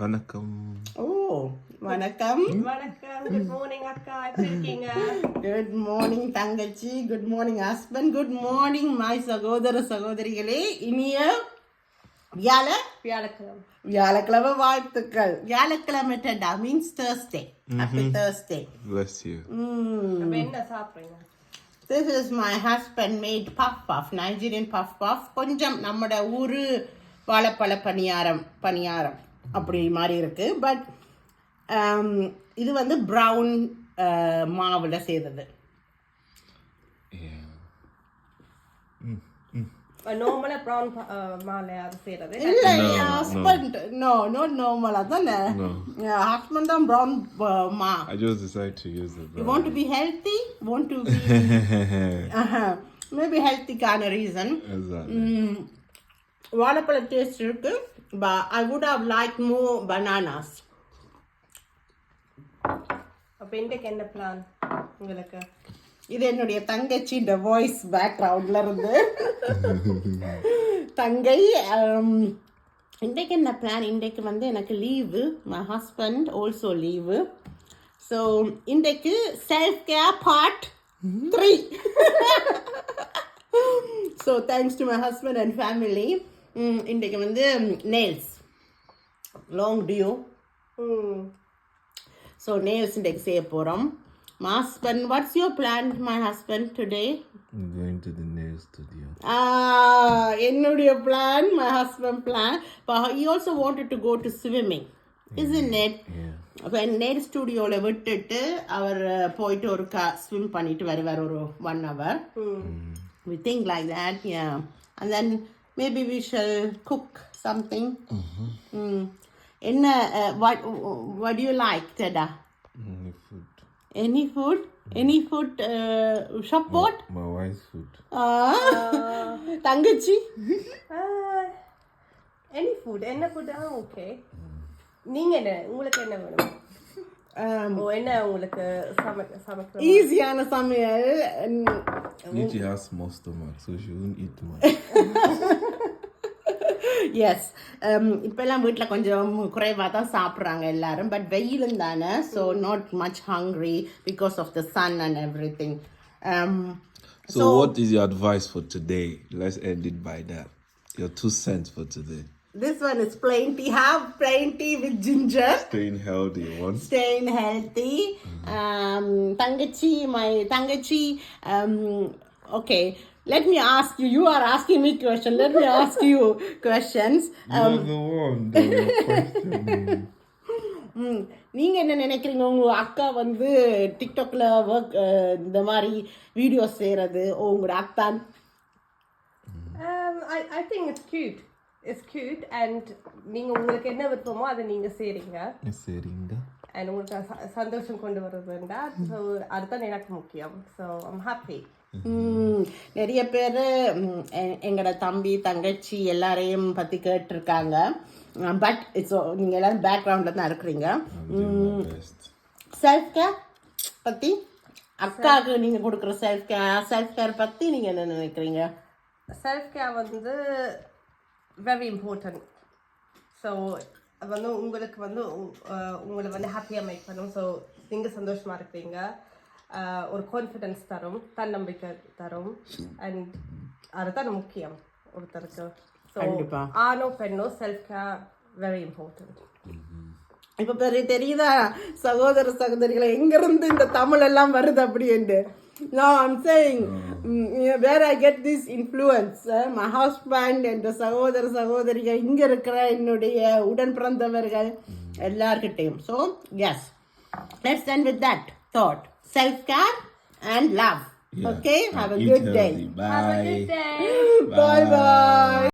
வணக்கம். ஓ வணக்கம். வணக்கம். குட் மார்னிங் அக்கா, எப்படி இருக்கீங்க? குட் மார்னிங் தங்கச்சி, good morning husband, good morning my சகோதர சகோதரிகளே. இனிய வியாழக்கிழமை வியாழக்கிழமை வாழ்த்துக்கள். வியாழக்கிழமை டா means Thursday. Happy Thursday. Bless you. அப்ப என்ன சாப்பிடுறீங்க? This is my husband made puff, Nigerian puff. கொஞ்சம் நம்மட ஊரு வாழைப்பழ பணியாரம் அப்படி மாதிரி இருக்கு. பட் இது வந்து ப்ரௌன் மாவுல செய்தது. நார்மலா ப்ரௌன் மாலை அது செய்யறது இல்ல, ஹஸ்பண்ட் not normal அதானே. ஹஸ்பண்ட் தான் ப்ரௌன் மா. I just decided to use the brown. You want to be healthy? Want to be maybe healthy kind of reason. Exactly. வாழைப்பழ டேஸ்ட் இருக்கு. But I would have liked more bananas. அப்ப இன்றைக்கு என்ன plan உங்களுக்கு? இது என்னுடைய தங்கச்சியோட வாய்ஸ் பேக்ரவுண்ட்ல இருந்து. தங்கை இன்றைக்கு என்ன பிளான்? இன்றைக்கு வந்து எனக்கு leave, my husband also leave. So இன்றைக்கு self care part 3. So thanks to my husband and family. இன்றைக்கு வந்து nails long due. So nails இன்றைக்கு செய்ய போகிறோம். My husband, what's your plan, my husband, today? I'm going to the nail studio. என்னுடைய plan, my husband plan. But he also wanted to go to swimming, isn't it? Yeah. அப்போ nail studioல விட்டுட்டு அவர் போயிட்டு ஒரு swim பண்ணிட்டு வருவார் ஒரு 1 hour. We think like that, yeah. And then maybe we shall cook something. என்ன what do you like, Teda? Food. Any food support? My wife's food. தங்கச்சி any food, என்ன ஃபுட்? ஓகே. நீங்க என்ன, உங்களுக்கு என்ன வேணும்? என்ன உங்களுக்கு சமைக்க ஈஸியான சமையல். Nietzsche has small stomach, so she won't eat much. Yes, இப்போல்லாம் வீட்டில் கொஞ்சம் குறைவாக தான் சாப்பிட்றாங்க எல்லாரும். பட் வெயிலும் தானே, so not much hungry because of the sun and எவ்ரி திங். So what is your advice for today? Let's end it by that. Your 2 cents for today. This one is plain tea. Have plain tea with ginger. Staying healthy. Staying healthy. My Tangachi. Okay. Let me ask you. You are asking me questions. Let me ask you questions. You're the one that you're questioning. நீங்க என்ன நினைக்கிறீங்க? உங்க அக்கா வந்து டிக்டாக்ல work இந்த மாதிரி videos செய்யறது, உங்களோட அத்தான்? I think it's cute and நீங்க உங்களுக்கு என்ன விருப்பமோ அதை நீங்க செய்றீங்க. And உங்களுக்கு சந்தோஷம் கொண்டு வருதுண்டா, ஸோ அதுதான் எனக்கு முக்கியம். So I'm happy. நிறைய பேர் எங்களோட தம்பி தங்கச்சி எல்லாரையும் பற்றி கேட்டிருக்காங்க. பட் இட்ஸ் நீங்கள் எல்லாரும் பேக்ரவுண்டில் தான் இருக்கிறீங்க. செல்ஃப் கேர் பற்றி அக்காவுக்கு நீங்கள் கொடுக்குற செல்ஃப் கேர் பற்றி நீங்கள் என்ன நினைக்கிறீங்க? செல்ஃப் கேர் வந்து வெரி இம்பார்ட்டன்ட். ஸோ அது வந்து உங்களுக்கு வந்து உங்களை வந்து ஹாப்பியாக மேக் பண்ணும். ஸோ நீங்கள் சந்தோஷமாக இருக்கிறீங்க, ஒரு கான்ஃபிடென்ஸ் தரும், தன்னம்பிக்கை தரும். அண்ட் அதுதான் முக்கியம் ஒருத்தருக்கு. ஸோ ஆணோ பெண்ணோ செல்ஃப் கேர் வெரி இம்பார்ட்டன்ட். இப்போ தெரியுதா சகோதர சகோதரிகளை எங்கிருந்து இந்த தமிழ் எல்லாம் வருது அப்படின்னு? No, I'm saying where I get this influence, my husband and the சகோதர சகோதரிகள், இங்க இருக்கிற என்னுடைய உடன் பிறந்தவர்கள் எல்லார்கிட்டையும். So yes, let's end with that thought. Self-care and love. Yeah. Okay, have a good day. Bye. Have a good day. Bye bye.